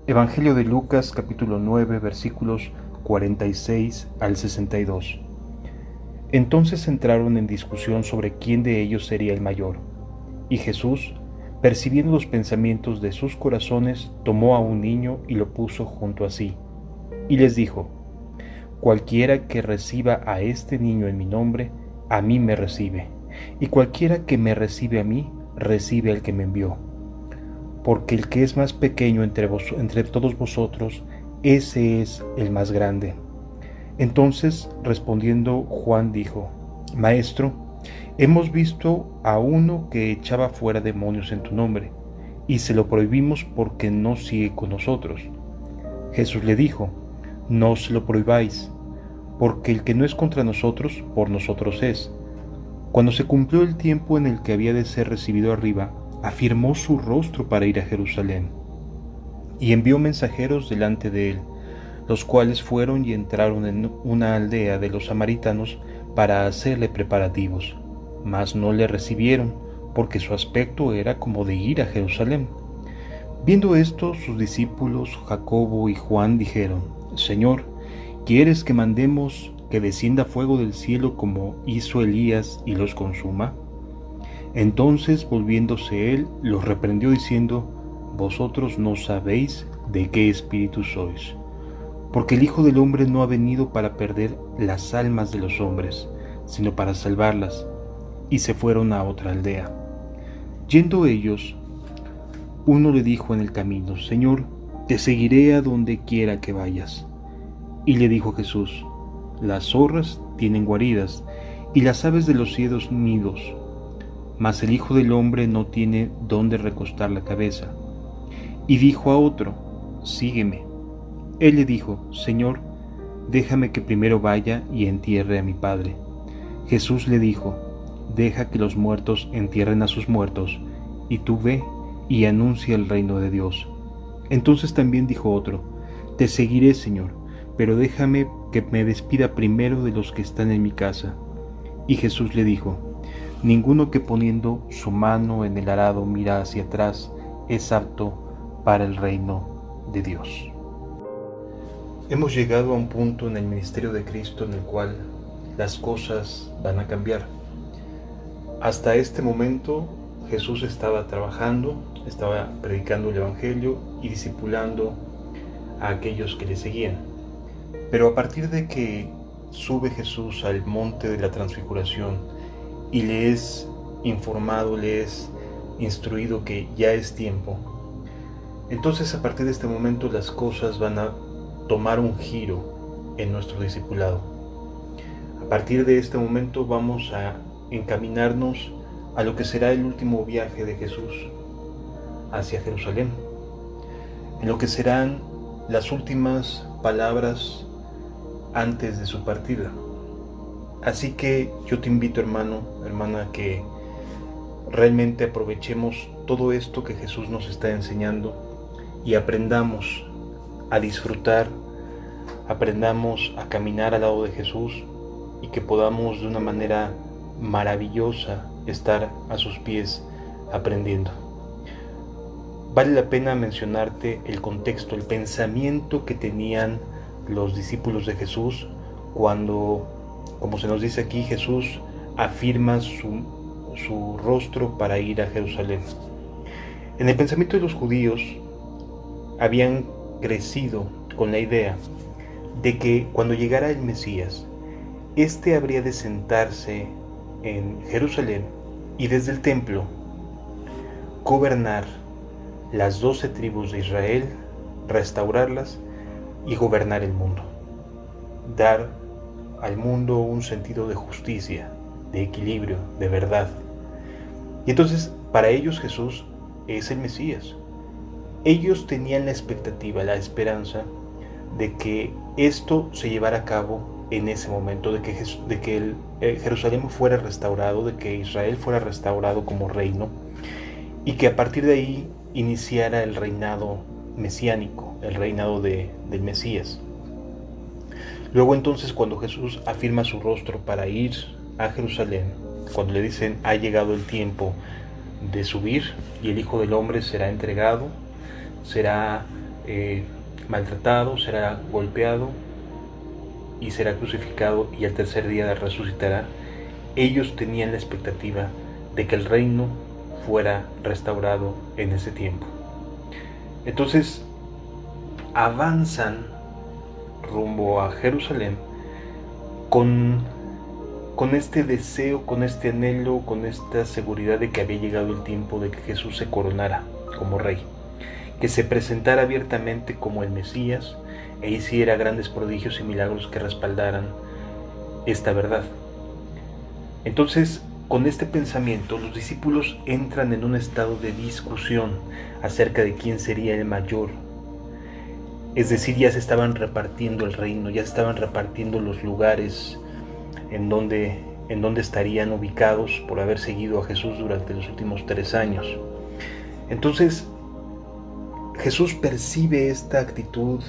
Evangelio de Lucas capítulo 9 versículos 46 al 62. Entonces entraron en discusión sobre quién de ellos sería el mayor. Y Jesús, percibiendo los pensamientos de sus corazones, tomó a un niño y lo puso junto a sí. Y les dijo: Cualquiera que reciba a este niño en mi nombre, a mí me recibe. Y cualquiera que me recibe a mí, recibe al que me envió. Porque el que es más pequeño entre todos vosotros, ese es el más grande. Entonces, respondiendo, Juan dijo: Maestro, hemos visto a uno que echaba fuera demonios en tu nombre, y se lo prohibimos porque no sigue con nosotros. Jesús le dijo: No se lo prohibáis, porque el que no es contra nosotros, por nosotros es. Cuando se cumplió el tiempo en el que había de ser recibido arriba, afirmó su rostro para ir a Jerusalén, y envió mensajeros delante de él, los cuales fueron y entraron en una aldea de los samaritanos para hacerle preparativos, mas no le recibieron, porque su aspecto era como de ir a Jerusalén. Viendo esto, sus discípulos Jacobo y Juan dijeron: Señor, ¿quieres que mandemos que descienda fuego del cielo como hizo Elías y los consuma? Entonces, volviéndose él, los reprendió diciendo: Vosotros no sabéis de qué espíritu sois, porque el Hijo del Hombre no ha venido para perder las almas de los hombres, sino para salvarlas. Y se fueron a otra aldea. Yendo ellos, uno le dijo en el camino: Señor, te seguiré a donde quiera que vayas. Y le dijo Jesús: Las zorras tienen guaridas, y las aves de los cielos nidos, mas el Hijo del Hombre no tiene dónde recostar la cabeza. Y dijo a otro: Sígueme. Él le dijo: Señor, déjame que primero vaya y entierre a mi Padre. Jesús le dijo: Deja que los muertos entierren a sus muertos, y tú ve y anuncia el reino de Dios. Entonces también dijo otro: Te seguiré, Señor, pero déjame que me despida primero de los que están en mi casa. Y Jesús le dijo: Ninguno que poniendo su mano en el arado mira hacia atrás es apto para el reino de Dios. Hemos llegado a un punto en el ministerio de Cristo en el cual las cosas van a cambiar. Hasta este momento Jesús estaba trabajando, estaba predicando el Evangelio y discipulando a aquellos que le seguían. Pero a partir de que sube Jesús al monte de la transfiguración y le es informado, le es instruido que ya es tiempo, entonces a partir de este momento las cosas van a tomar un giro en nuestro discipulado. A partir de este momento vamos a encaminarnos a lo que será el último viaje de Jesús hacia Jerusalén, en lo que serán las últimas palabras antes de su partida. Así que yo te invito, hermano, hermana, que realmente aprovechemos todo esto que Jesús nos está enseñando y aprendamos a disfrutar, aprendamos a caminar al lado de Jesús y que podamos de una manera maravillosa estar a sus pies aprendiendo. Vale la pena mencionarte el contexto, el pensamiento que tenían los discípulos de Jesús cuando, como se nos dice aquí, Jesús afirma su rostro para ir a Jerusalén. En el pensamiento de los judíos habían crecido con la idea de que cuando llegara el Mesías, éste habría de sentarse en Jerusalén y desde el templo gobernar las 12 tribus de Israel, restaurarlas y gobernar el mundo, dar al mundo un sentido de justicia, de equilibrio, de verdad. Y entonces para ellos Jesús es el Mesías. Ellos tenían la expectativa, la esperanza de que esto se llevara a cabo en ese momento, de que Jerusalén fuera restaurado, de que Israel fuera restaurado como reino y que a partir de ahí iniciara el reinado mesiánico, el reinado del Mesías. Luego entonces, cuando Jesús afirma su rostro para ir a Jerusalén, cuando le dicen: ha llegado el tiempo de subir y el Hijo del Hombre será entregado, será maltratado, será golpeado y será crucificado y al tercer día resucitará. Ellos tenían la expectativa de que el reino fuera restaurado en ese tiempo. Entonces avanzan rumbo a Jerusalén con este deseo, con este anhelo, con esta seguridad de que había llegado el tiempo de que Jesús se coronara como rey, que se presentara abiertamente como el Mesías e hiciera grandes prodigios y milagros que respaldaran esta verdad. Entonces, con este pensamiento, los discípulos entran en un estado de discusión acerca de quién sería el mayor. Es decir, ya se estaban repartiendo el reino, ya se estaban repartiendo los lugares en donde estarían ubicados por haber seguido a Jesús durante los últimos 3 años. Entonces, Jesús percibe esta actitud,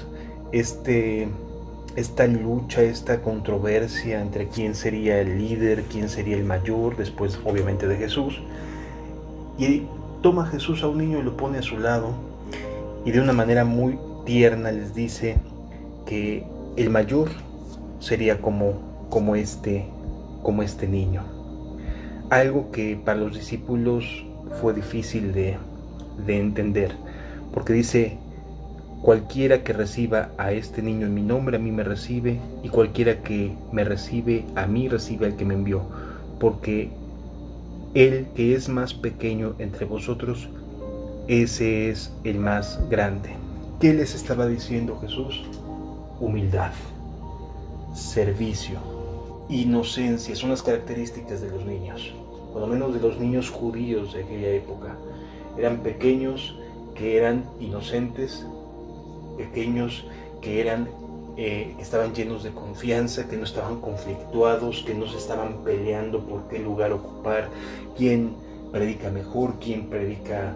esta lucha, esta controversia entre quién sería el líder, quién sería el mayor, después obviamente de Jesús, y toma a Jesús a un niño y lo pone a su lado, y de una manera muy tierna les dice que el mayor sería como este niño. Algo que para los discípulos fue difícil de entender, porque dice: cualquiera que reciba a este niño en mi nombre, a mí me recibe, y cualquiera que me recibe, a mí recibe al que me envió, porque el que es más pequeño entre vosotros, ese es el más grande. ¿Qué les estaba diciendo Jesús? Humildad, servicio, inocencia son las características de los niños, por lo menos de los niños judíos de aquella época. Eran pequeños que eran inocentes, pequeños que estaban llenos de confianza, que no estaban conflictuados, que no se estaban peleando por qué lugar ocupar, quién predica mejor, quién predica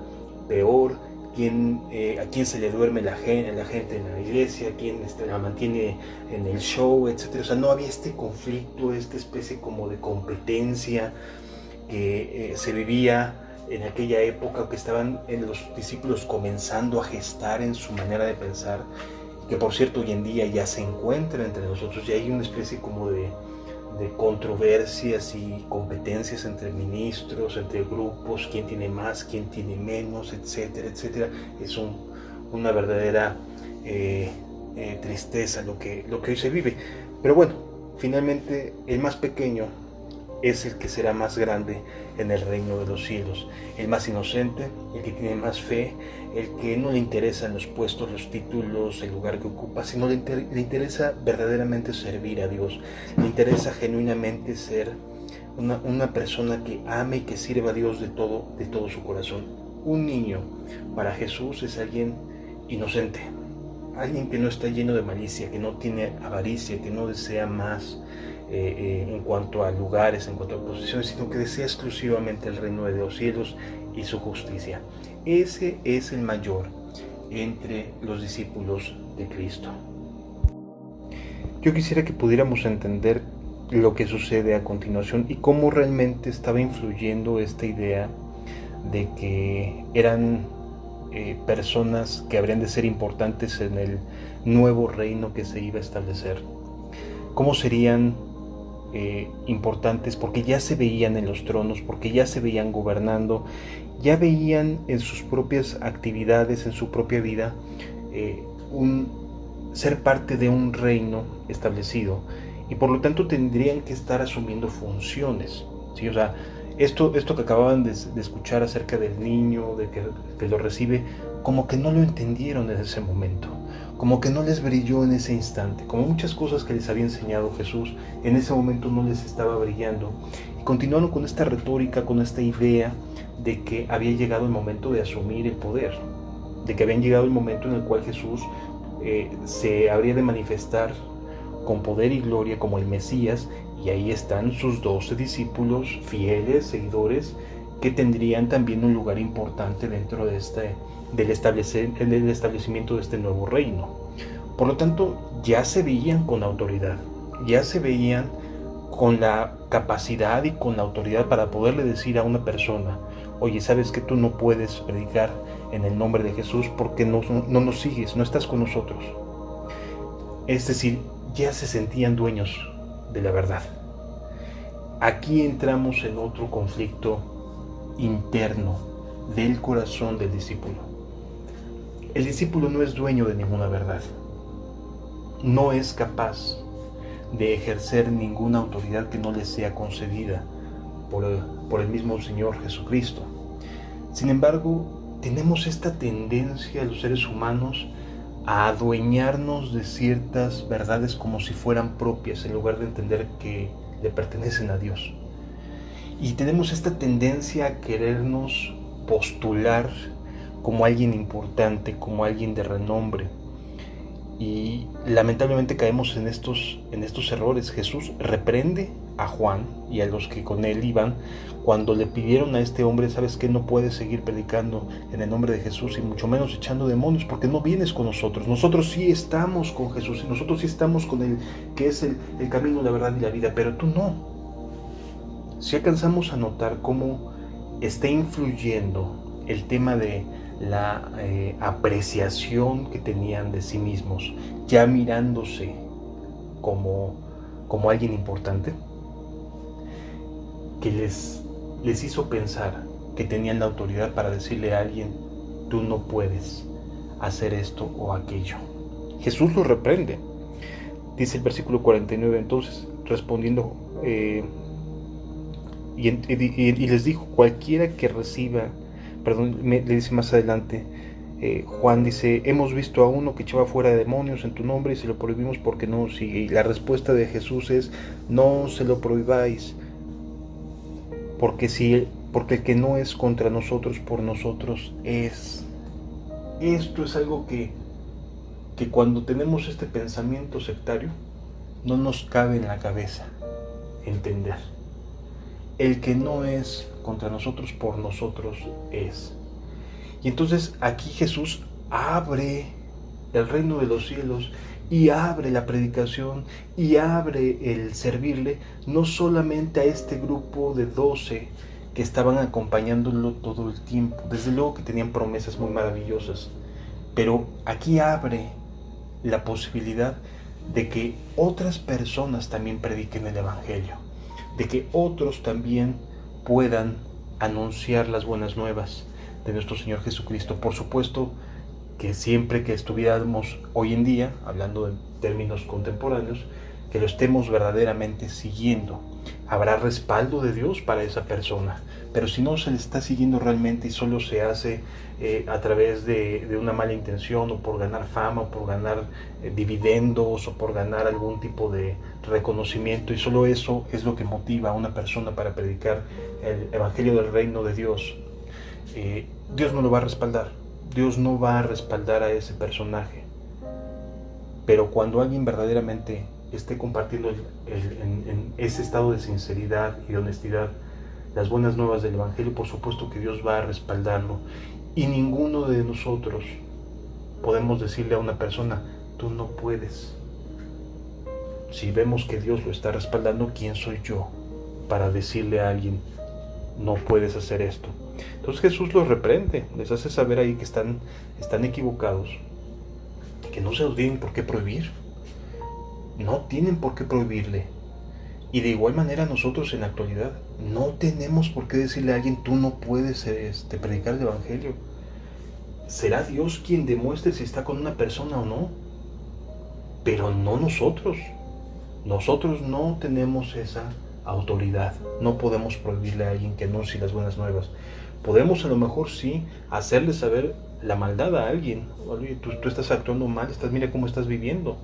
peor, a quién se le duerme la gente en la iglesia, quién la mantiene en el show, etc. O sea, no había este conflicto, esta especie como de competencia que se vivía en aquella época, que estaban en los discípulos comenzando a gestar en su manera de pensar, que por cierto hoy en día ya se encuentra entre nosotros. Ya hay una especie como de controversias y competencias entre ministros, entre grupos, quién tiene más, quién tiene menos, etcétera, etcétera. Es una verdadera tristeza lo que hoy se vive. Pero bueno, finalmente el más pequeño es el que será más grande en el reino de los cielos, el más inocente, el que tiene más fe, el que no le interesan los puestos, los títulos, el lugar que ocupa, sino le interesa verdaderamente servir a Dios, le interesa genuinamente ser una persona que ame y que sirva a Dios de todo su corazón. Un niño para Jesús es alguien inocente, alguien que no está lleno de malicia, que no tiene avaricia, que no desea más en cuanto a lugares, en cuanto a posiciones, sino que desea exclusivamente el reino de los cielos y su justicia. Ese es el mayor entre los discípulos de Cristo. Yo quisiera que pudiéramos entender lo que sucede a continuación y cómo realmente estaba influyendo esta idea de que eran personas que habrían de ser importantes en el nuevo reino que se iba a establecer. Cómo serían importantes porque ya se veían en los tronos, porque ya se veían gobernando, ya veían en sus propias actividades, en su propia vida, ser parte de un reino establecido, y por lo tanto tendrían que estar asumiendo funciones, ¿sí? O sea, esto que acababan de escuchar acerca del niño, de que lo recibe, como que no lo entendieron en ese momento, como que no les brilló en ese instante, como muchas cosas que les había enseñado Jesús, en ese momento no les estaba brillando, y continuaron con esta retórica, con esta idea de que había llegado el momento de asumir el poder, de que había llegado el momento en el cual Jesús se habría de manifestar con poder y gloria como el Mesías, y ahí están sus 12 discípulos fieles, seguidores, que tendrían también un lugar importante dentro de del establecimiento de este nuevo reino. Por lo tanto, ya se veían con autoridad, ya se veían con la capacidad y con la autoridad para poderle decir a una persona oye, sabes que tú no puedes predicar en el nombre de Jesús porque no nos sigues, no estás con nosotros. Es decir, ya se sentían dueños de la verdad. Aquí entramos en otro conflicto interno del corazón del discípulo. El discípulo no es dueño de ninguna verdad. No es capaz de ejercer ninguna autoridad que no le sea concedida por el mismo Señor Jesucristo. Sin embargo, tenemos esta tendencia los seres humanos a adueñarnos de ciertas verdades como si fueran propias, en lugar de entender que le pertenecen a Dios. Y tenemos esta tendencia a querernos postular como alguien importante, como alguien de renombre. Y lamentablemente caemos en estos errores. Jesús reprende a Juan y a los que con él iban cuando le pidieron a este hombre, ¿sabes qué? No puedes seguir predicando en el nombre de Jesús y mucho menos echando demonios porque no vienes con nosotros. Nosotros sí estamos con Jesús y nosotros sí estamos con Él, que es el camino, la verdad y la vida, pero tú no. Si alcanzamos a notar cómo está influyendo el tema de la apreciación que tenían de sí mismos, ya mirándose como alguien importante, que les hizo pensar que tenían la autoridad para decirle a alguien, tú no puedes hacer esto o aquello. Jesús los reprende. Dice el versículo 49, entonces respondiendo, y les dijo, cualquiera que reciba, le dice más adelante, Juan dice, hemos visto a uno que echaba fuera demonios en tu nombre y se lo prohibimos porque no nos sigue. Y la respuesta de Jesús es, no se lo prohibáis, porque el que no es contra nosotros, por nosotros es. Esto es algo que cuando tenemos este pensamiento sectario, no nos cabe en la cabeza entender. El que no es contra nosotros, por nosotros es. Y entonces aquí Jesús abre el reino de los cielos y abre la predicación y abre el servirle no solamente a este grupo de 12 que estaban acompañándolo todo el tiempo, desde luego que tenían promesas muy maravillosas, pero aquí abre la posibilidad de que otras personas también prediquen el Evangelio, de que otros también puedan anunciar las buenas nuevas de nuestro Señor Jesucristo. Por supuesto que siempre que estuviéramos hoy en día, hablando en términos contemporáneos, que lo estemos verdaderamente siguiendo. Habrá respaldo de Dios para esa persona, pero si no se le está siguiendo realmente y solo se hace a través de una mala intención o por ganar fama o por ganar dividendos o por ganar algún tipo de reconocimiento, y solo eso es lo que motiva a una persona para predicar el Evangelio del Reino de Dios, Dios no lo va a respaldar. Dios no va a respaldar a ese personaje. Pero cuando alguien verdaderamente esté compartiendo en ese estado de sinceridad y de honestidad las buenas nuevas del Evangelio, por supuesto que Dios va a respaldarlo. Y ninguno de nosotros podemos decirle a una persona, tú no puedes. Si vemos que Dios lo está respaldando, ¿quién soy yo para decirle a alguien, no puedes hacer esto? Entonces Jesús los reprende, les hace saber ahí que están equivocados, que no se los tienen por qué prohibir, no tienen por qué prohibirle. Y de igual manera nosotros en la actualidad no tenemos por qué decirle a alguien, tú no puedes predicar el Evangelio. Será Dios quien demuestre si está con una persona o no, pero no nosotros. Nosotros no tenemos esa autoridad, no podemos prohibirle a alguien que anuncie las buenas nuevas. Podemos a lo mejor sí hacerle saber la maldad a alguien, oye, tú estás actuando mal, mira cómo estás viviendo,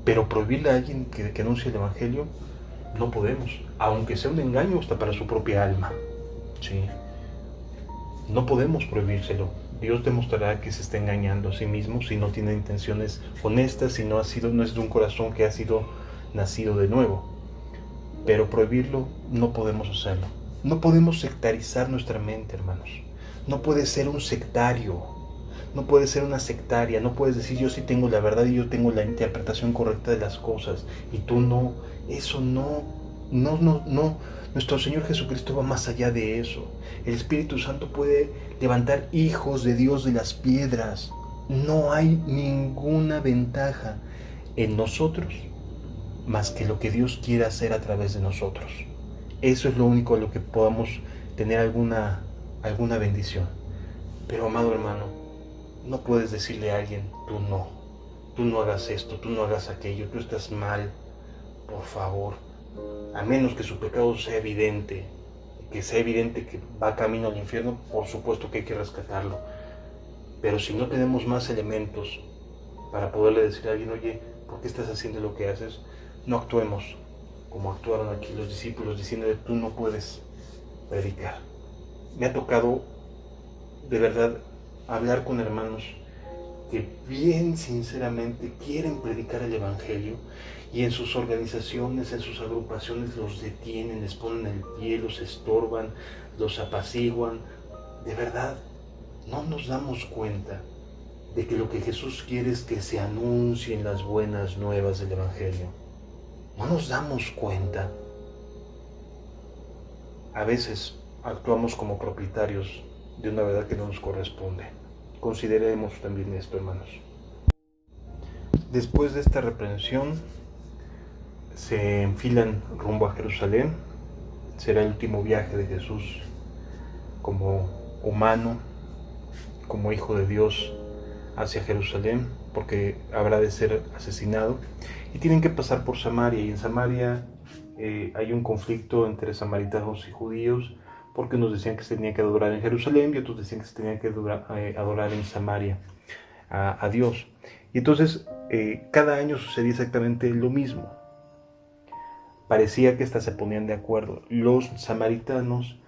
pero prohibirle a alguien que anuncie el Evangelio, no podemos, aunque sea un engaño hasta para su propia alma, ¿sí? No podemos prohibírselo. Dios demostrará que se está engañando a sí mismo si no tiene intenciones honestas, si no es de un corazón que ha sido nacido de nuevo. Pero prohibirlo no podemos hacerlo. No podemos sectarizar nuestra mente, hermanos. No puedes ser un sectario, no puedes ser una sectaria, no puedes decir yo sí tengo la verdad y yo tengo la interpretación correcta de las cosas y tú no. Eso no Nuestro Señor Jesucristo va más allá de eso. El Espíritu Santo puede levantar hijos de Dios de las piedras. No hay ninguna ventaja en nosotros más que lo que Dios quiere hacer a través de nosotros. Eso es lo único a lo que podamos tener alguna bendición. Pero, amado hermano, no puedes decirle a alguien, tú no hagas esto, tú no hagas aquello, tú estás mal, por favor. A menos que su pecado sea evidente, que va camino al infierno, por supuesto que hay que rescatarlo. Pero si no tenemos más elementos para poderle decir a alguien, oye, ¿por qué estás haciendo lo que haces? No actuemos como actuaron aquí los discípulos, diciéndole, tú no puedes predicar. Me ha tocado, de verdad, hablar con hermanos que bien sinceramente quieren predicar el Evangelio y en sus organizaciones, en sus agrupaciones los detienen, les ponen el pie, los estorban, los apaciguan. De verdad, no nos damos cuenta de que lo que Jesús quiere es que se anuncien las buenas nuevas del Evangelio. No nos damos cuenta. A veces actuamos como propietarios de una verdad que no nos corresponde. Consideremos también esto, hermanos. Después de esta reprensión, se enfilan rumbo a Jerusalén. Será el último viaje de Jesús como humano, como hijo de Dios, hacia Jerusalén, porque habrá de ser asesinado. Y tienen que pasar por Samaria, y en Samaria hay un conflicto entre samaritanos y judíos, porque unos decían que se tenía que adorar en Jerusalén y otros decían que se tenía que adorar en Samaria a Dios. Y entonces cada año sucedía exactamente lo mismo. Parecía que hasta se ponían de acuerdo. Los samaritanos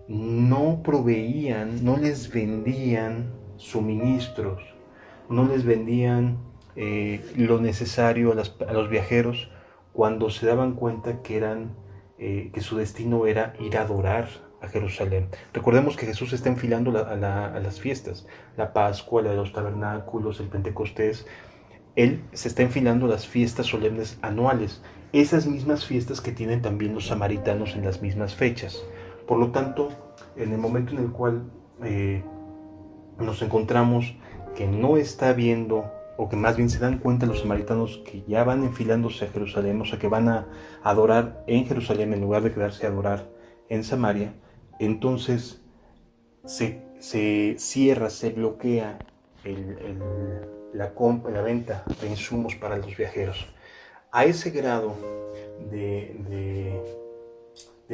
no proveían, no les vendían suministros, no les vendían lo necesario a los viajeros cuando se daban cuenta que su destino era ir a adorar a Jerusalén. Recordemos que Jesús está enfilando a las fiestas, la Pascua, la de los tabernáculos, el Pentecostés. Él se está enfilando a las fiestas solemnes anuales, esas mismas fiestas que tienen también los samaritanos en las mismas fechas. Por lo tanto, en el momento en el cual nos encontramos que no está viendo, o que más bien se dan cuenta los samaritanos que ya van enfilándose a Jerusalén, o sea que van a adorar en Jerusalén en lugar de quedarse a adorar en Samaria, entonces se cierra, se bloquea la venta de insumos para los viajeros. A ese grado de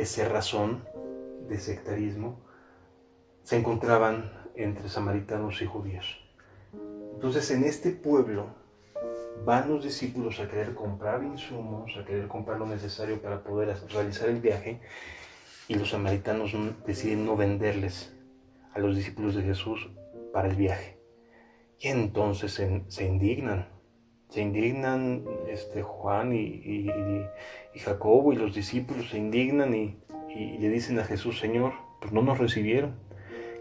cerrazón, de sectarismo, se encontraban entre samaritanos y judíos. Entonces, en este pueblo van los discípulos a querer comprar insumos, a querer comprar lo necesario para poder realizar el viaje, y los samaritanos deciden no venderles a los discípulos de Jesús para el viaje. Y entonces se indignan Juan y Jacobo y los discípulos se indignan y le dicen a Jesús, Señor, pues no nos recibieron.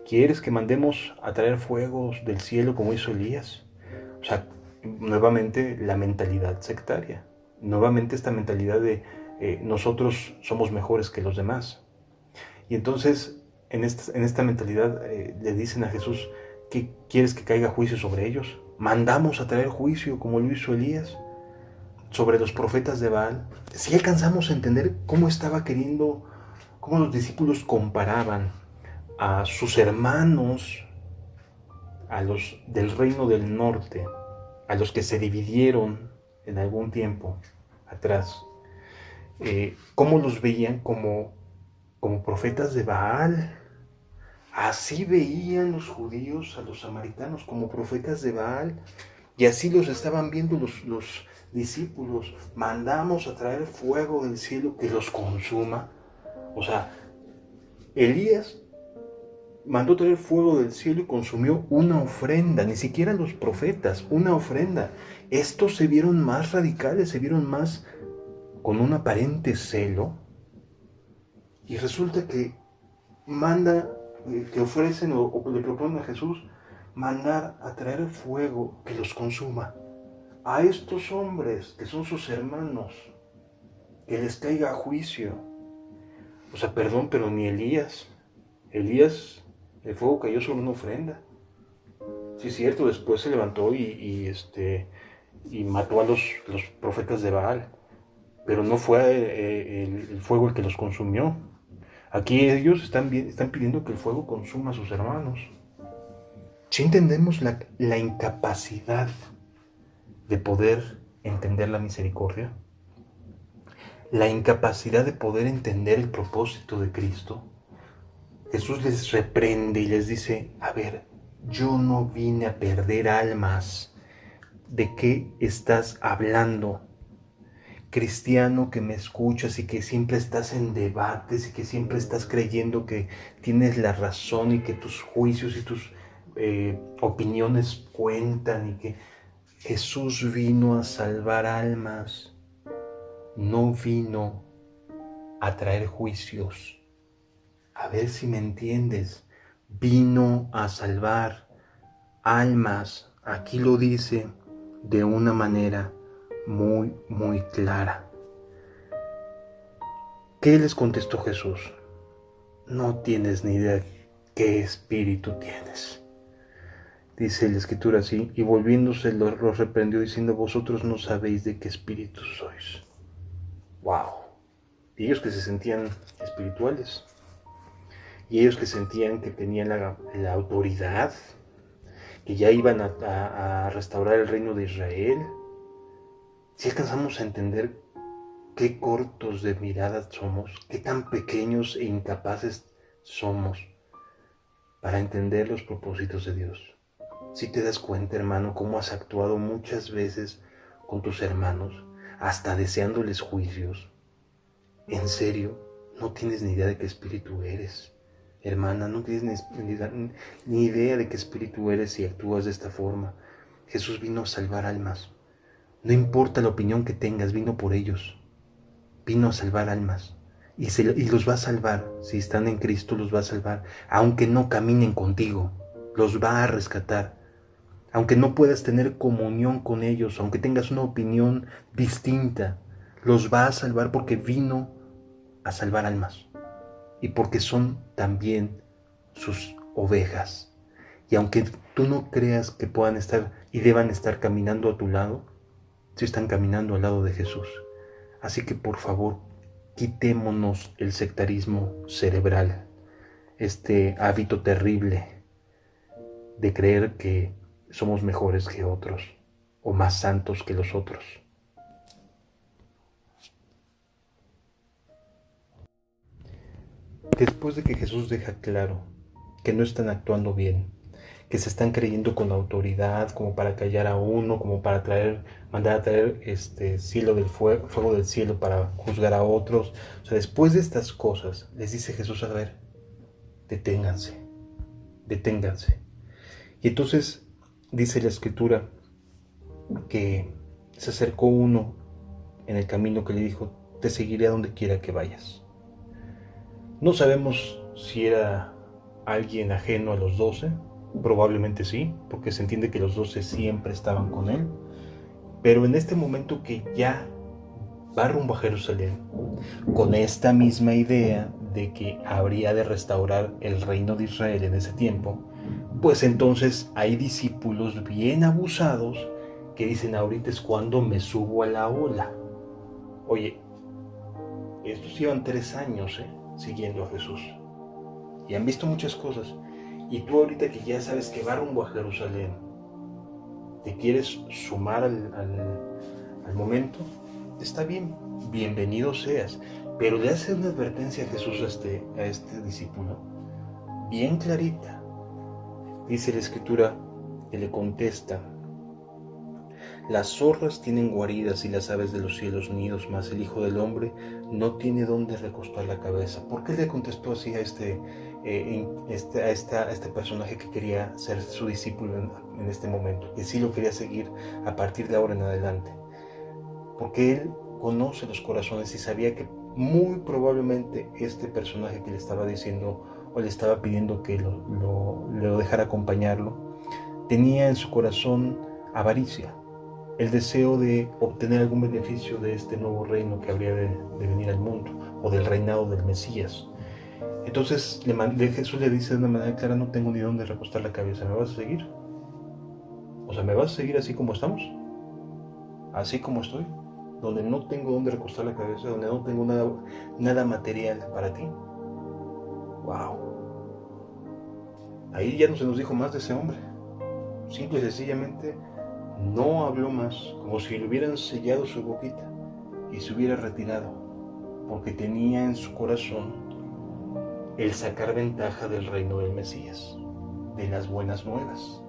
¿Quieres que mandemos a traer fuegos del cielo como hizo Elías? O sea, nuevamente la mentalidad sectaria, nuevamente esta mentalidad de nosotros somos mejores que los demás. Y entonces en esta mentalidad le dicen a Jesús, ¿qué quieres que caiga juicio sobre ellos? ¿Mandamos a traer juicio como lo hizo Elías sobre los profetas de Baal? Si alcanzamos a entender cómo los discípulos comparaban a sus hermanos, a los del reino del norte, a los que se dividieron en algún tiempo atrás, cómo los veían como profetas de Baal. Así veían los judíos a los samaritanos, como profetas de Baal, y así los estaban viendo los discípulos. Mandamos a traer fuego del cielo que los consuma. O sea, Elías mandó traer fuego del cielo y consumió una ofrenda, ni siquiera los profetas, una ofrenda. Estos se vieron más radicales, se vieron más con un aparente celo, y resulta que ofrecen o le proponen a Jesús mandar a traer fuego que los consuma. A estos hombres que son sus hermanos, que les caiga juicio. O sea, perdón, pero ni Elías. Elías, el fuego cayó sobre una ofrenda. Sí, es cierto, después se levantó y mató a los profetas de Baal, pero no fue el fuego el que los consumió. Aquí ellos están pidiendo que el fuego consuma a sus hermanos. Si entendemos la incapacidad de poder entender la misericordia, la incapacidad de poder entender el propósito de Cristo, Jesús les reprende y les dice, a ver, yo no vine a perder almas. ¿De qué estás hablando? Cristiano que me escuchas y que siempre estás en debates y que siempre estás creyendo que tienes la razón y que tus juicios y tus opiniones cuentan y que Jesús vino a salvar almas, no vino a traer juicios. A ver si me entiendes. Vino a salvar almas. Aquí lo dice de una manera muy, muy clara. ¿Qué les contestó Jesús? No tienes ni idea qué espíritu tienes. Dice la escritura así, y volviéndose los reprendió diciendo, vosotros no sabéis de qué espíritu sois. ¡Wow! Y ellos que se sentían espirituales, y ellos que sentían que tenían la autoridad, que ya iban a restaurar el reino de Israel. Si alcanzamos a entender qué cortos de mirada somos, qué tan pequeños e incapaces somos para entender los propósitos de Dios. Si te das cuenta, hermano, cómo has actuado muchas veces con tus hermanos, hasta deseándoles juicios. En serio, no tienes ni idea de qué espíritu eres. Hermana, no tienes ni idea de qué espíritu eres si actúas de esta forma. Jesús vino a salvar almas. No importa la opinión que tengas, vino por ellos. Vino a salvar almas. Y los va a salvar. Si están en Cristo, los va a salvar. Aunque no caminen contigo, los va a rescatar. Aunque no puedas tener comunión con ellos, aunque tengas una opinión distinta, los va a salvar porque vino a salvar almas. Y porque son también sus ovejas. Y aunque tú no creas que puedan estar y deban estar caminando a tu lado, sí están caminando al lado de Jesús. Así que por favor, quitémonos el sectarismo cerebral, este hábito terrible de creer que somos mejores que otros o más santos que los otros. Después de que Jesús deja claro que no están actuando bien, que se están creyendo con autoridad como para callar a uno, como para mandar a traer cielo del fuego del cielo para juzgar a otros. O sea, después de estas cosas, les dice Jesús, a ver, deténganse. Y entonces dice la escritura que se acercó uno en el camino que le dijo, te seguiré a donde quiera que vayas. No sabemos si era alguien ajeno a los 12, probablemente sí, porque se entiende que los 12 siempre estaban con él, pero en este momento que ya va rumbo a Jerusalén, con esta misma idea de que habría de restaurar el reino de Israel en ese tiempo, pues entonces hay discípulos bien abusados que dicen, ahorita es cuando me subo a la ola. Oye, estos llevan 3 años siguiendo a Jesús y han visto muchas cosas, y tú ahorita que ya sabes que va rumbo a Jerusalén, ¿te quieres sumar al momento? Está bien, bienvenido seas, pero le hace una advertencia a Jesús a este discípulo bien clarita. Dice la escritura que le contesta, las zorras tienen guaridas y las aves de los cielos nidos, mas el Hijo del Hombre no tiene dónde recostar la cabeza. ¿Por qué le contestó así a este personaje que quería ser su discípulo en este momento? Que sí lo quería seguir a partir de ahora en adelante. Porque él conoce los corazones y sabía que muy probablemente este personaje que le estaba diciendo o le estaba pidiendo que lo dejara acompañarlo, tenía en su corazón avaricia, el deseo de obtener algún beneficio de este nuevo reino que habría de venir al mundo. o del reinado del Mesías. Entonces Jesús le dice de una manera clara: no tengo ni dónde recostar la cabeza, ¿me vas a seguir? O sea, ¿me vas a seguir así como estamos? Así como estoy, donde no tengo dónde recostar la cabeza, donde no tengo nada material para ti. ¡Wow! Ahí ya no se nos dijo más de ese hombre. Simple y sencillamente no habló más, como si le hubieran sellado su boquita y se hubiera retirado, porque tenía en su corazón el sacar ventaja del reino del Mesías, de las buenas nuevas,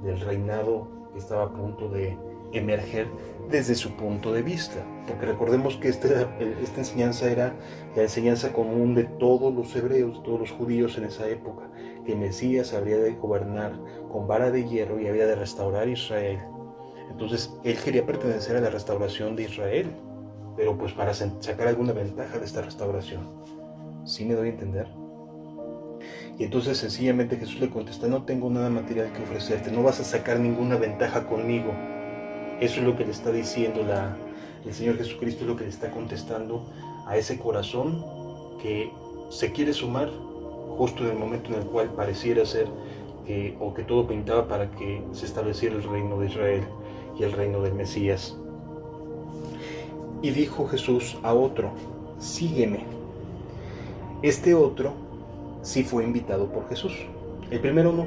del reinado que estaba a punto de emerger desde su punto de vista. Porque recordemos que esta enseñanza era la enseñanza común de todos los hebreos, de todos los judíos en esa época, que el Mesías habría de gobernar con vara de hierro y había de restaurar Israel. Entonces él quería pertenecer a la restauración de Israel, pero pues para sacar alguna ventaja de esta restauración. ¿Sí me doy a entender? Y entonces sencillamente Jesús le contesta: no tengo nada material que ofrecerte, no vas a sacar ninguna ventaja conmigo. Eso es lo que le está diciendo el Señor Jesucristo, es lo que le está contestando a ese corazón que se quiere sumar justo en el momento en el cual pareciera ser que todo pintaba para que se estableciera el reino de Israel y el reino del Mesías. Y dijo Jesús a otro: sígueme. Este otro sí fue invitado por Jesús. El primero no.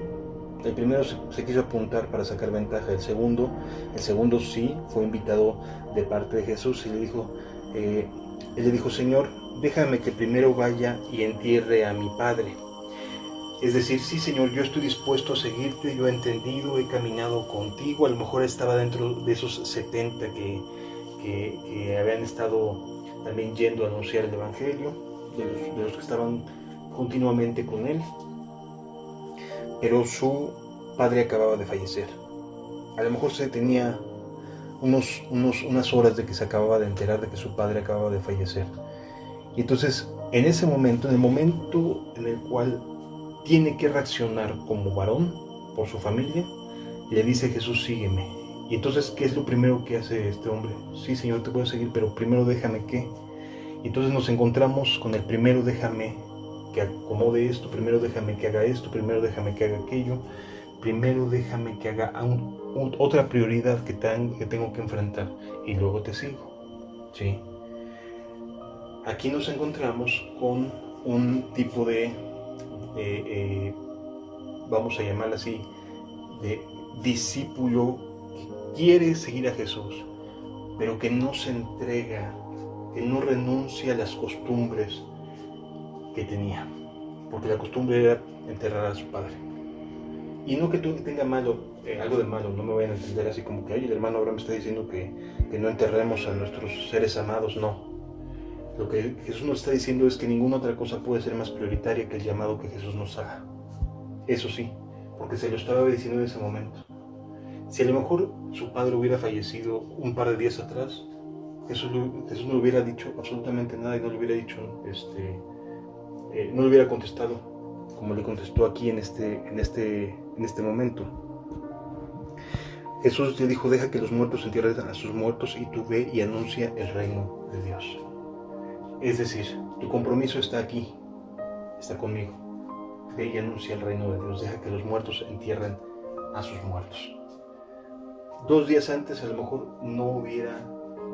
El primero se quiso apuntar para sacar ventaja. El segundo sí fue invitado de parte de Jesús y él le dijo: Señor, déjame que primero vaya y entierre a mi padre. Es decir, sí, Señor, yo estoy dispuesto a seguirte, yo he entendido, he caminado contigo. A lo mejor estaba dentro de esos 70 que habían estado también yendo a anunciar el Evangelio, de los que estaban continuamente con él. Pero su padre acababa de fallecer. A lo mejor se tenía unas horas de que se acababa de enterar de que su padre acababa de fallecer. Y entonces, en ese momento, en el momento en el cual tiene que reaccionar como varón por su familia, le dice Jesús: sígueme. Y entonces, ¿qué es lo primero que hace este hombre? Sí, Señor, te voy a seguir, pero primero déjame que. Y entonces nos encontramos con el primero déjame que acomode esto, primero déjame que haga esto, primero déjame que haga aquello, primero déjame que haga otra prioridad que tengo que enfrentar y luego te sigo. ¿Sí? Aquí nos encontramos con un tipo de vamos a llamarlo así, de discípulo que quiere seguir a Jesús, pero que no se entrega, que no renuncia a las costumbres que tenía, porque la costumbre era enterrar a su padre. Y no que tú tenga algo de malo, no me vayan a entender así como que: oye, el hermano Abraham me está diciendo que no enterremos a nuestros seres amados. No. Lo que Jesús nos está diciendo es que ninguna otra cosa puede ser más prioritaria que el llamado que Jesús nos haga. Eso sí, porque se lo estaba diciendo en ese momento. Si a lo mejor su padre hubiera fallecido un par de días atrás, Jesús no le hubiera dicho absolutamente nada y no le hubiera dicho, no le hubiera contestado como le contestó aquí en este momento. Jesús le dijo: deja que los muertos entierren a sus muertos y tú ve y anuncia el reino de Dios. Es decir, tu compromiso está aquí, está conmigo. Ve y anuncia el reino de Dios, deja que los muertos entierren a sus muertos. 2 días antes a lo mejor no hubiera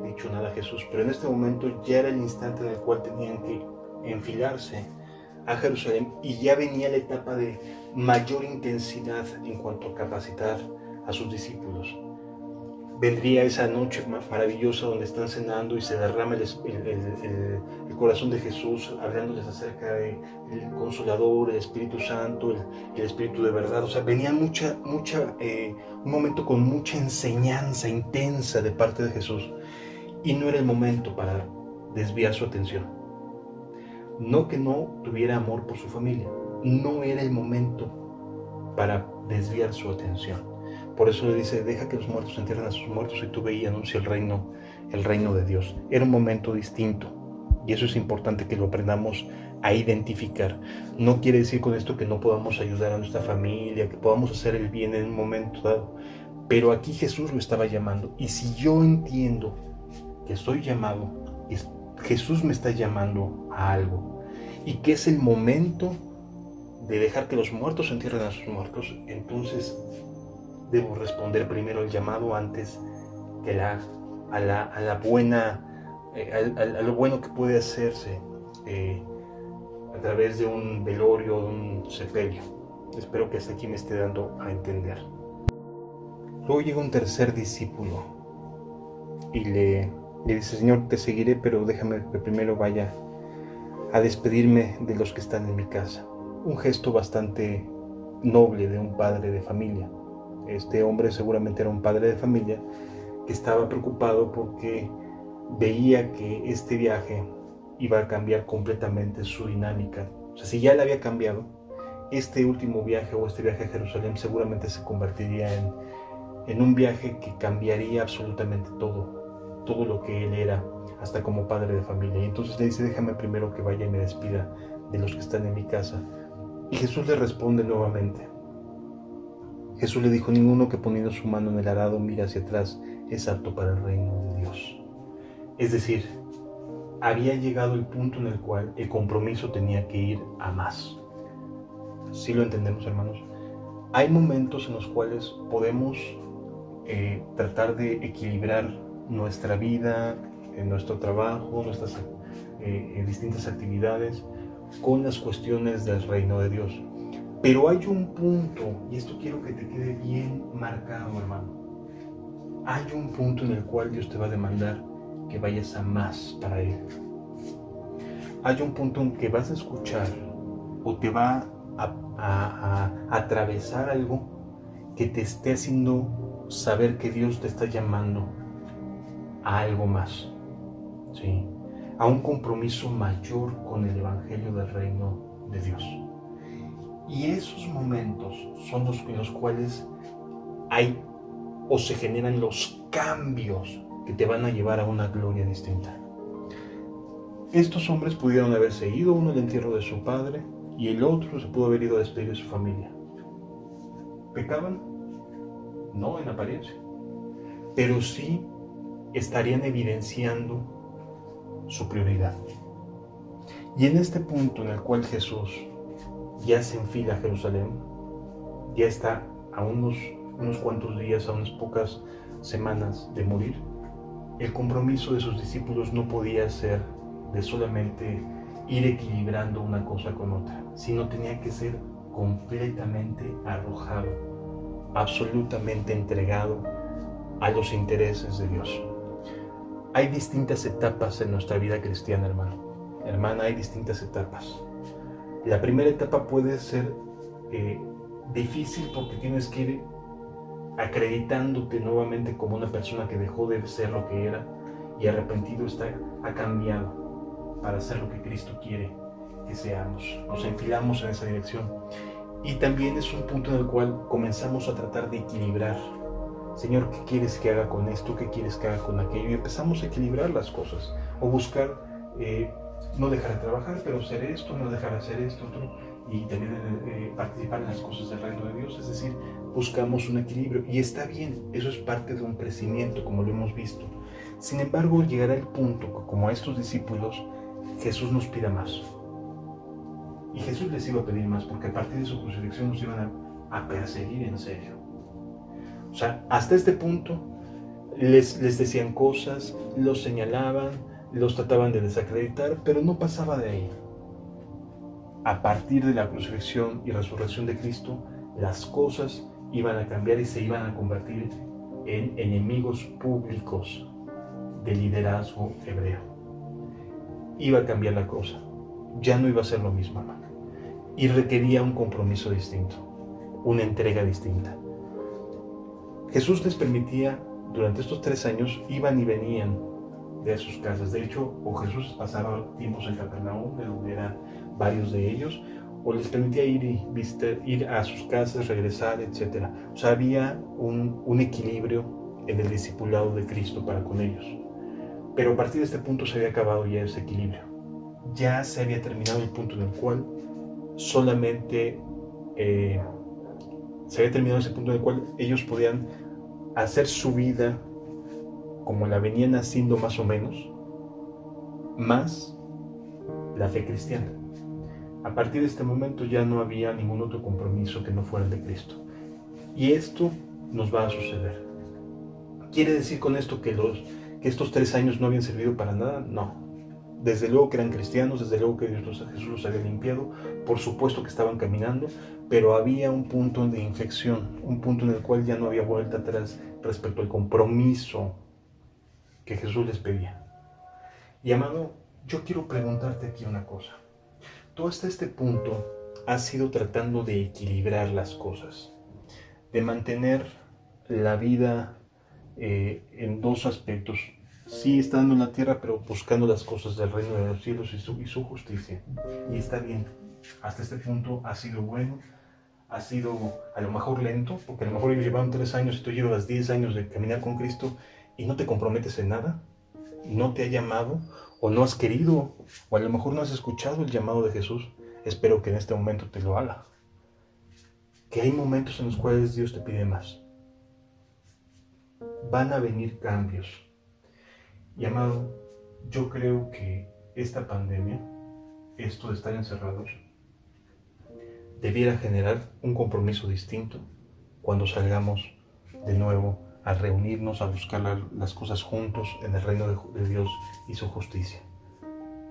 dicho nada a Jesús, pero en este momento ya era el instante en el cual tenían que enfilarse a Jerusalén y ya venía la etapa de mayor intensidad en cuanto a capacitar a sus discípulos. Vendría esa noche maravillosa donde están cenando y se derrama el corazón de Jesús hablándoles acerca del Consolador, el Espíritu Santo, el Espíritu de verdad. O sea, venía un momento con mucha enseñanza intensa de parte de Jesús y no era el momento para desviar su atención. No que no tuviera amor por su familia, no era el momento para desviar su atención. Por eso le dice: deja que los muertos entierren a sus muertos y tú ve y anuncia el reino de Dios. Era un momento distinto y eso es importante que lo aprendamos a identificar. No quiere decir con esto que no podamos ayudar a nuestra familia, que podamos hacer el bien en un momento dado, pero aquí Jesús lo estaba llamando. Y si yo entiendo que estoy llamado Jesús me está llamando a algo y que es el momento de dejar que los muertos entierren a sus muertos, entonces debo responder primero al llamado antes que a lo bueno que puede hacerse a través de un velorio o de un sepelio. Espero que hasta aquí me esté dando a entender. Luego llega un tercer discípulo y le dice: Señor, te seguiré, pero déjame que primero vaya a despedirme de los que están en mi casa. Un gesto bastante noble de un padre de familia. Este hombre seguramente era un padre de familia que estaba preocupado porque veía que este viaje iba a cambiar completamente su dinámica. O sea, si ya le había cambiado, este último viaje o este viaje a Jerusalén seguramente se convertiría en un viaje que cambiaría absolutamente todo lo que él era, hasta como padre de familia. Y entonces le dice: déjame primero que vaya y me despida de los que están en mi casa. Y Jesús le responde nuevamente. Jesús le dijo: ninguno que poniendo su mano en el arado mira hacia atrás es apto para el reino de Dios. Es decir, había llegado el punto en el cual el compromiso tenía que ir a más. ¿Sí lo entendemos, hermanos? Hay momentos en los cuales podemos tratar de equilibrar nuestra vida, nuestro trabajo, nuestras distintas actividades con las cuestiones del reino de Dios. Pero hay un punto, y esto quiero que te quede bien marcado, hermano. Hay un punto en el cual Dios te va a demandar que vayas a más para Él. Hay un punto en que vas a escuchar o te va a atravesar algo que te esté haciendo saber que Dios te está llamando a algo más, ¿sí? A un compromiso mayor con el Evangelio del Reino de Dios. Y esos momentos son los en los cuales hay o se generan los cambios que te van a llevar a una gloria distinta. Estos hombres pudieron haberse ido, uno al entierro de su padre y el otro se pudo haber ido a despedir de su familia. ¿Pecaban? No, en apariencia. Pero sí estarían evidenciando su prioridad. Y en este punto en el cual Jesús ya se enfila a Jerusalén, ya está a unos cuantos días, a unas pocas semanas de morir, el compromiso de sus discípulos no podía ser de solamente ir equilibrando una cosa con otra, sino tenía que ser completamente arrojado, absolutamente entregado a los intereses de Dios. Hay distintas etapas en nuestra vida cristiana, hermano. Hermana, hay distintas etapas. La primera etapa puede ser difícil porque tienes que ir acreditándote nuevamente como una persona que dejó de ser lo que era y arrepentido ha cambiado para ser lo que Cristo quiere que seamos. Nos enfilamos en esa dirección. Y también es un punto en el cual comenzamos a tratar de equilibrar. Señor, ¿qué quieres que haga con esto? ¿Qué quieres que haga con aquello? Y empezamos a equilibrar las cosas. O buscar no dejar de trabajar, pero hacer esto, no dejar de hacer esto, otro, y también participar en las cosas del reino de Dios. Es decir, buscamos un equilibrio. Y está bien, eso es parte de un crecimiento, como lo hemos visto. Sin embargo, llegará el punto que, como a estos discípulos, Jesús nos pida más. Y Jesús les iba a pedir más, porque a partir de su crucifixión nos iban a perseguir en serio. O sea, hasta este punto les decían cosas, los señalaban, los trataban de desacreditar, pero no pasaba de ahí. A partir de la crucifixión y resurrección de Cristo, las cosas iban a cambiar y se iban a convertir en enemigos públicos del liderazgo hebreo. Iba a cambiar la cosa. Ya no iba a ser lo mismo, hermano. Y requería un compromiso distinto, una entrega distinta. Jesús les permitía, durante estos 3 años, iban y venían de sus casas. De hecho, o Jesús pasaba tiempos en Capernaum, de donde eran varios de ellos, o les permitía ir a sus casas, regresar, etc. O sea, había un equilibrio en el discipulado de Cristo para con ellos. Pero a partir de este punto se había acabado ya ese equilibrio. Ya se había terminado el punto en el cual solamente se había terminado ese punto en el cual ellos podían hacer su vida como la venían haciendo más o menos, más la fe cristiana. A partir de este momento ya no había ningún otro compromiso que no fuera el de Cristo. Y esto nos va a suceder. ¿Quiere decir con esto que estos 3 años no habían servido para nada? No. Desde luego que eran cristianos, desde luego que Jesús los había limpiado, por supuesto que estaban caminando, pero había un punto de inflexión, un punto en el cual ya no había vuelta atrás respecto al compromiso que Jesús les pedía. Y amado, yo quiero preguntarte aquí una cosa. Tú hasta este punto has ido tratando de equilibrar las cosas, de mantener la vida en dos aspectos. Sí, estando en la tierra, pero buscando las cosas del reino de los cielos y su justicia. Y está bien. Hasta este punto ha sido bueno. Ha sido a lo mejor lento, porque a lo mejor ellos llevaban 3 años y tú llevas 10 años de caminar con Cristo y no te comprometes en nada. No te ha llamado o no has querido, o a lo mejor no has escuchado el llamado de Jesús. Espero que en este momento te lo haga. Que hay momentos en los cuales Dios te pide más. Van a venir cambios. Y amado, yo creo que esta pandemia, esto de estar encerrados, debiera generar un compromiso distinto cuando salgamos de nuevo a reunirnos, a buscar las cosas juntos en el reino de Dios y su justicia.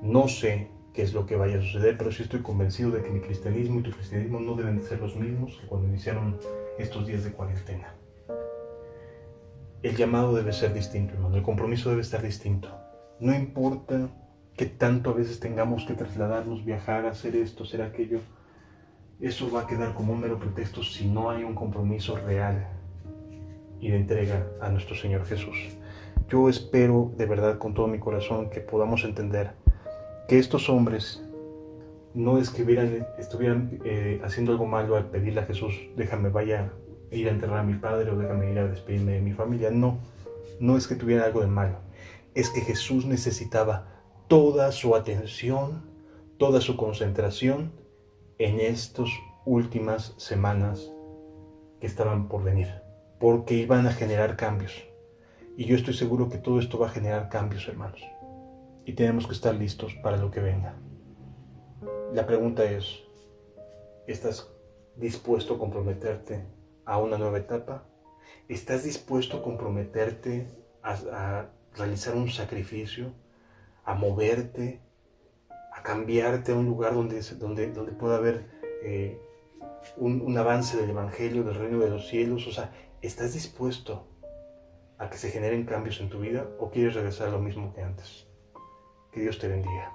No sé qué es lo que vaya a suceder, pero sí estoy convencido de que mi cristianismo y tu cristianismo no deben de ser los mismos que cuando iniciaron estos días de cuarentena. El llamado debe ser distinto, hermano. El compromiso debe estar distinto. No importa que tanto a veces tengamos que trasladarnos, viajar, hacer esto, hacer aquello. Eso va a quedar como un mero pretexto si no hay un compromiso real y de entrega a nuestro Señor Jesús. Yo espero de verdad con todo mi corazón que podamos entender que estos hombres no es que estuvieran haciendo algo malo al pedirle a Jesús, déjame vaya a ir a enterrar a mi padre o déjame ir a despedirme de mi familia. No es que tuviera algo de malo. Es que Jesús necesitaba toda su atención, toda su concentración en estas últimas semanas que estaban por venir, porque iban a generar cambios. Y yo estoy seguro que todo esto va a generar cambios, hermanos. Y tenemos que estar listos para lo que venga. La pregunta es, ¿estás dispuesto a comprometerte a una nueva etapa? ¿Estás dispuesto a comprometerte a realizar un sacrificio, a moverte, a cambiarte a un lugar donde pueda haber un avance del Evangelio, del reino de los cielos? O sea, ¿estás dispuesto a que se generen cambios en tu vida o quieres regresar a lo mismo que antes? Que Dios te bendiga.